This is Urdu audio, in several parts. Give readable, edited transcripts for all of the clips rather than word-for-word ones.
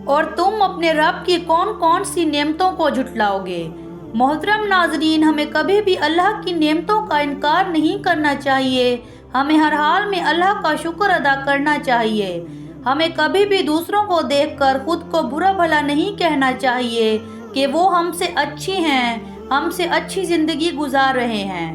اور تم اپنے رب کی کون کون سی نعمتوں کو جھٹلاؤگے۔ محترم ناظرین، ہمیں کبھی بھی اللہ کی نعمتوں کا انکار نہیں کرنا چاہیے۔ ہمیں ہر حال میں اللہ کا شکر ادا کرنا چاہیے۔ ہمیں کبھی بھی دوسروں کو دیکھ کر خود کو برا بھلا نہیں کہنا چاہیے کہ وہ ہم سے اچھی ہیں، ہم سے اچھی زندگی گزار رہے ہیں۔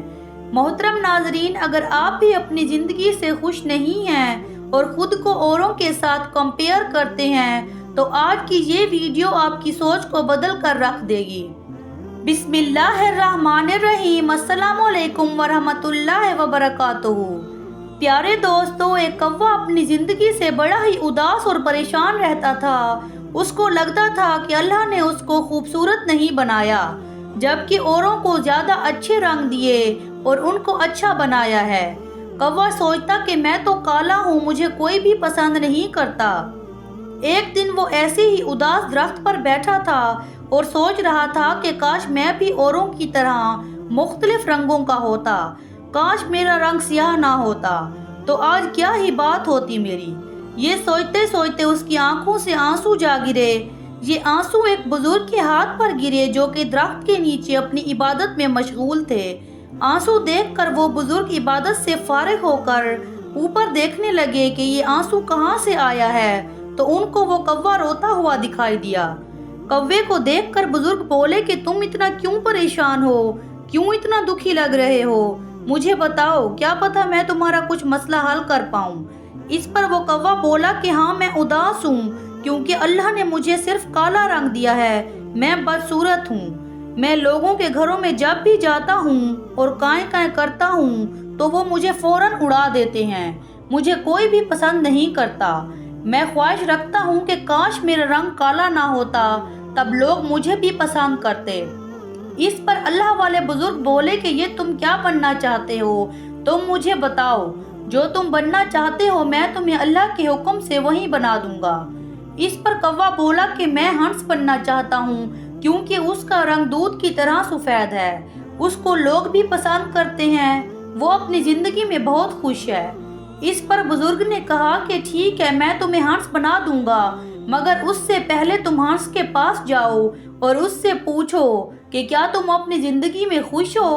محترم ناظرین، اگر آپ بھی اپنی زندگی سے خوش نہیں ہیں اور خود کو اوروں کے ساتھ کمپیئر کرتے ہیں تو آج کی یہ ویڈیو آپ کی سوچ کو بدل کر رکھ دے گی۔ بسم اللہ الرحمن الرحیم۔ السلام علیکم ورحمۃ اللہ وبرکاتہ۔ پیارے دوستو، ایک کوا اپنی زندگی سے بڑا ہی اداس اور پریشان رہتا تھا۔ اس کو لگتا تھا کہ اللہ نے اس کو خوبصورت نہیں بنایا، جبکہ اوروں کو زیادہ اچھے رنگ دیے اور ان کو اچھا بنایا ہے۔ کوا سوچتا کہ میں تو کالا ہوں، مجھے کوئی بھی پسند نہیں کرتا۔ ایک دن وہ ایسے ہی اداس درخت پر بیٹھا تھا اور سوچ رہا تھا کہ کاش میں بھی اوروں کی طرح مختلف رنگوں کا ہوتا، کاش میرا رنگ سیاہ نہ ہوتا تو آج کیا ہی بات ہوتی میری۔ یہ سوچتے سوچتے اس کی آنکھوں سے آنسو جا گرے۔ یہ آنسو ایک بزرگ کے ہاتھ پر گرے جو کہ درخت کے نیچے اپنی عبادت میں مشغول تھے۔ آنسو دیکھ کر وہ بزرگ عبادت سے فارغ ہو کر اوپر دیکھنے لگے کہ یہ آنسو کہاں سے آیا ہے، تو ان کو وہ کوا روتا ہوا دکھائی دیا۔ کوے کو دیکھ کر بزرگ بولے کہ تم اتنا کیوں پریشان ہو، کیوں اتنا دکھی لگ رہے ہو، مجھے بتاؤ، کیا پتہ میں تمہارا کچھ مسئلہ حل کر پاؤں۔ اس پر وہ کوا بولا کہ ہاں، میں اداس ہوں کیونکہ اللہ نے مجھے صرف کالا رنگ دیا ہے، میں بدصورت ہوں۔ میں لوگوں کے گھروں میں جب بھی جاتا ہوں اور کائیں کائیں کرتا ہوں تو وہ مجھے فوراً اڑا دیتے ہیں، مجھے کوئی بھی پسند نہیں کرتا۔ میں خواہش رکھتا ہوں کہ کاش میرا رنگ کالا نہ ہوتا، تب لوگ مجھے بھی پسند کرتے۔ اس پر اللہ والے بزرگ بولے کہ یہ تم کیا بننا چاہتے ہو، تم مجھے بتاؤ، جو تم بننا چاہتے ہو میں تمہیں اللہ کے حکم سے وہی بنا دوں گا۔ اس پر کوا بولا کہ میں ہنس بننا چاہتا ہوں کیونکہ اس کا رنگ دودھ کی طرح سفید ہے، اس کو لوگ بھی پسند کرتے ہیں، وہ اپنی زندگی میں بہت خوش ہے۔ اس پر بزرگ نے کہا کہ ٹھیک ہے، میں تمہیں ہنس بنا دوں گا، مگر اس سے پہلے تم ہنس کے پاس جاؤ اور اس سے پوچھو کہ کیا تم اپنی زندگی میں خوش ہو۔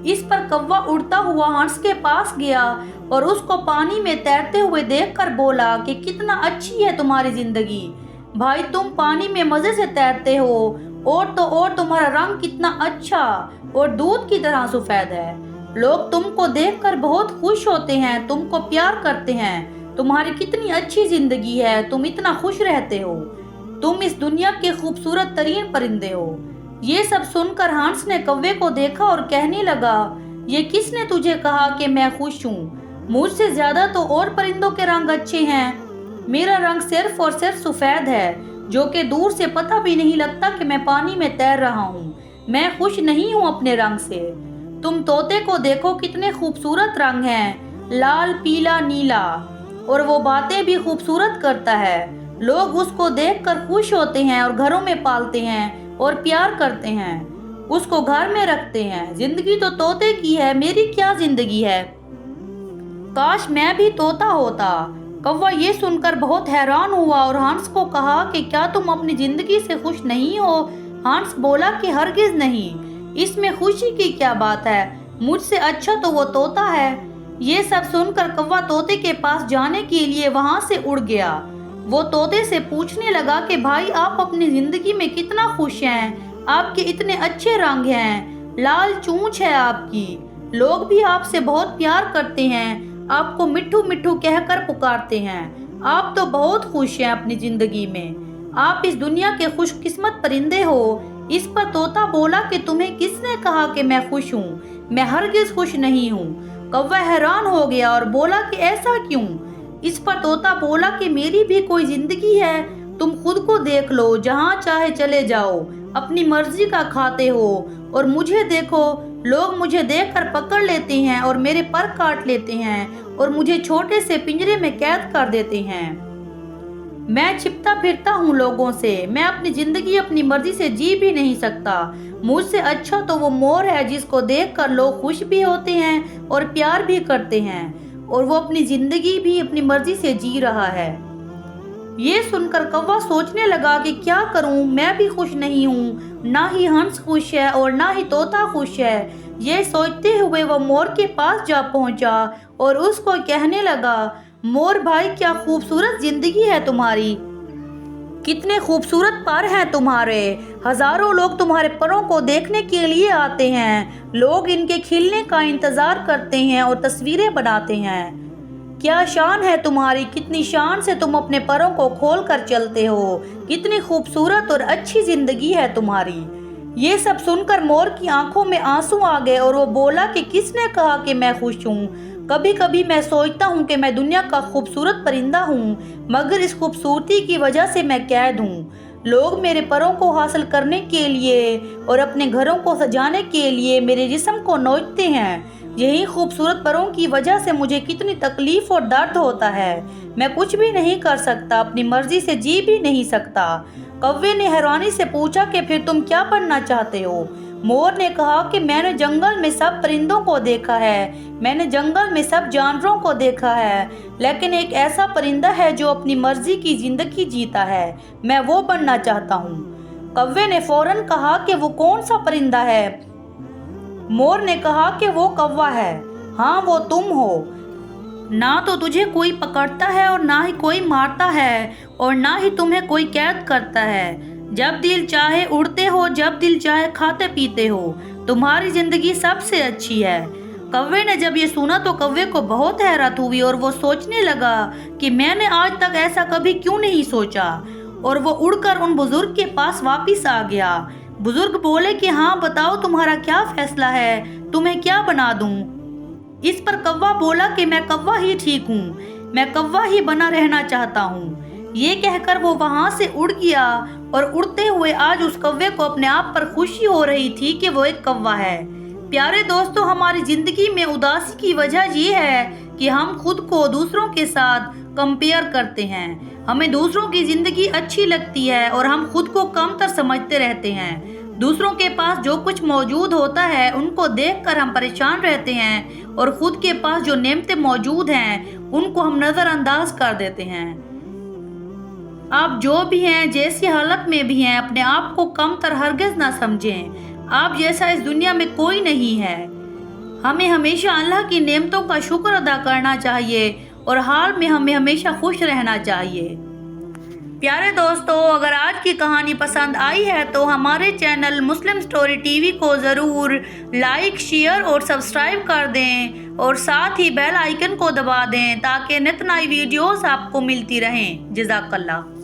اس پر کوا اڑتا ہوا ہنس کے پاس گیا اور اس کو پانی میں تیرتے ہوئے دیکھ کر بولا کہ کتنا اچھی ہے تمہاری زندگی بھائی، تم پانی میں مزے سے تیرتے ہو، اور تو اور تمہارا رنگ کتنا اچھا اور دودھ کی طرح سفید ہے، لوگ تم کو دیکھ کر بہت خوش ہوتے ہیں، تم کو پیار کرتے ہیں، تمہاری کتنی اچھی زندگی ہے، تم اتنا خوش رہتے ہو، تم اس دنیا کے خوبصورت ترین پرندے ہو۔ یہ سب سن کر ہنس نے کوے کو دیکھا اور کہنے لگا، یہ کس نے تجھے کہا کہ میں خوش ہوں، مجھ سے زیادہ تو اور پرندوں کے رنگ اچھے ہیں، میرا رنگ صرف اور صرف سفید ہے جو کہ دور سے پتہ بھی نہیں لگتا کہ میں پانی میں تیر رہا ہوں، میں خوش نہیں ہوں اپنے رنگ سے۔ تم طوطے کو دیکھو، کتنے خوبصورت رنگ ہیں، لال، پیلا، نیلا، اور وہ باتیں بھی خوبصورت کرتا ہے، لوگ اس کو دیکھ کر خوش ہوتے ہیں اور گھروں میں پالتے ہیں اور پیار کرتے ہیں، اس کو گھر میں رکھتے ہیں۔ زندگی تو طوطے کی ہے، میری کیا زندگی ہے، کاش میں بھی طوطا ہوتا۔ کوا یہ سن کر بہت حیران ہوا اور ہنس کو کہا کہ کیا تم اپنی زندگی سے خوش نہیں ہو؟ ہنس بولا کہ ہرگز نہیں، اس میں خوشی کی کیا بات ہے، مجھ سے اچھا تو وہ طوطا ہے۔ یہ سب سن کر کوا طوطے کے پاس جانے کے لیے وہاں سے اڑ گیا۔ وہ طوطے سے پوچھنے لگا کہ بھائی، آپ اپنی زندگی میں کتنا خوش ہیں، آپ کے اتنے اچھے رنگ ہیں، لال چونچ ہے آپ کی، لوگ بھی آپ سے بہت پیار کرتے ہیں، آپ کو مٹھو مٹھو کہہ کر پکارتے ہیں، آپ تو بہت خوش ہیں اپنی زندگی میں، آپ اس دنیا کے خوش قسمت پرندے ہو۔ اس پر طوطا بولا کہ تمہیں کس نے کہا کہ میں خوش ہوں، میں ہرگز خوش نہیں ہوں۔ کوا حیران ہو گیا اور بولا کہ ایسا کیوں؟ اس پر طوطا بولا کہ میری بھی کوئی زندگی ہے، تم خود کو دیکھ لو، جہاں چاہے چلے جاؤ، اپنی مرضی کا کھاتے ہو، اور مجھے دیکھو، لوگ مجھے دیکھ کر پکڑ لیتے ہیں اور میرے پر کاٹ لیتے ہیں اور مجھے چھوٹے سے پنجرے میں قید کر دیتے ہیں، میں چھپتا پھرتا ہوں لوگوں سے، میں اپنی زندگی اپنی مرضی سے جی بھی نہیں سکتا، مجھ سے اچھا تو وہ مور ہے جس کو دیکھ کر لوگ خوش بھی ہوتے ہیں اور پیار بھی کرتے ہیں، اور وہ اپنی زندگی بھی اپنی مرضی سے جی رہا ہے۔ یہ سن کر کوا سوچنے لگا کہ کیا کروں، میں بھی خوش نہیں ہوں، نہ ہی ہنس خوش ہے اور نہ ہی طوطا خوش ہے۔ یہ سوچتے ہوئے وہ مور کے پاس جا پہنچا اور اس کو کہنے لگا، مور بھائی کیا خوبصورت زندگی ہے تمہاری، کتنے خوبصورت پر ہیں تمہارے، ہزاروں لوگ تمہارے پروں کو دیکھنے کے لیے آتے ہیں، لوگ ان کے کھلنے کا انتظار کرتے ہیں اور تصویریں بناتے ہیں۔ کیا شان ہے تمہاری، کتنی شان سے تم اپنے پروں کو کھول کر چلتے ہو، کتنی خوبصورت اور اچھی زندگی ہے تمہاری۔ یہ سب سن کر مور کی آنکھوں میں آنسو آ گئے اور وہ بولا کہ کس نے کہا کہ میں خوش ہوں؟ کبھی کبھی میں سوچتا ہوں کہ میں دنیا کا خوبصورت پرندہ ہوں، مگر اس خوبصورتی کی وجہ سے میں قید ہوں۔ لوگ میرے پروں کو حاصل کرنے کے لیے اور اپنے گھروں کو سجانے کے لیے میرے جسم کو نوچتے ہیں۔ یہی خوبصورت پروں کی وجہ سے مجھے کتنی تکلیف اور درد ہوتا ہے۔ میں کچھ بھی نہیں کر سکتا، اپنی مرضی سے جی بھی نہیں سکتا۔ کوے نے حیرانی سے پوچھا کہ پھر تم کیا بننا چاہتے ہو؟ مور نے کہا کہ میں نے جنگل میں سب پرندوں کو دیکھا ہے، میں نے جنگل میں سب جانوروں کو دیکھا ہے، لیکن ایک ایسا پرندہ ہے جو اپنی مرضی کی زندگی جیتا ہے، میں وہ بننا چاہتا ہوں۔ کوے نے فوراً کہا کہ وہ کون سا پرندہ ہے؟ مور نے کہا کہ وہ کوا ہے۔ ہاں، وہ تم ہو۔ نہ تو تجھے کوئی پکڑتا ہے اور نہ ہی کوئی مارتا ہے اور نہ ہی تمہیں کوئی قید کرتا ہے۔ جب دل چاہے اڑتے ہو، جب دل چاہے کھاتے پیتے ہو، تمہاری زندگی سب سے اچھی ہے۔ کوے نے جب یہ سنا تو کوے کو بہت حیرت ہوئی اور وہ سوچنے لگا کہ میں نے آج تک ایسا کبھی کیوں نہیں سوچا، اور وہ اڑ کر ان بزرگ کے پاس واپس آ گیا۔ بزرگ بولے کہ ہاں بتاؤ تمہارا کیا فیصلہ ہے، تمہیں کیا بنا دوں؟ اس پر کوا بولا کہ میں کوا ہی ٹھیک ہوں، میں کوا ہی بنا رہنا چاہتا ہوں۔ یہ کہہ کر وہ وہاں سے اڑ گیا اور اڑتے ہوئے آج اس کوے کو اپنے آپ پر خوشی ہو رہی تھی کہ وہ ایک کوا ہے۔ پیارے دوستو، ہماری زندگی میں اداسی کی وجہ یہ ہے کہ ہم خود کو دوسروں کے ساتھ کمپیئر کرتے ہیں۔ ہمیں دوسروں کی زندگی اچھی لگتی ہے اور ہم خود کو کم تر سمجھتے رہتے ہیں۔ دوسروں کے پاس جو کچھ موجود ہوتا ہے ان کو دیکھ کر ہم پریشان رہتے ہیں اور خود کے پاس جو نعمتیں موجود ہیں ان کو ہم نظر انداز کر دیتے ہیں۔ آپ جو بھی ہیں، جیسی حالت میں بھی ہیں، اپنے آپ کو کم تر ہرگز نہ سمجھیں۔ آپ جیسا اس دنیا میں کوئی نہیں ہے۔ ہمیں ہمیشہ اللہ کی نعمتوں کا شکر ادا کرنا چاہیے اور حال میں ہمیں ہمیشہ خوش رہنا چاہیے۔ پیارے دوستو، اگر آج کی کہانی پسند آئی ہے تو ہمارے چینل مسلم سٹوری ٹی وی کو ضرور لائک، شیئر اور سبسکرائب کر دیں اور ساتھ ہی بیل آئیکن کو دبا دیں تاکہ نت نئی ویڈیوز آپ کو ملتی رہیں۔ جزاک اللہ۔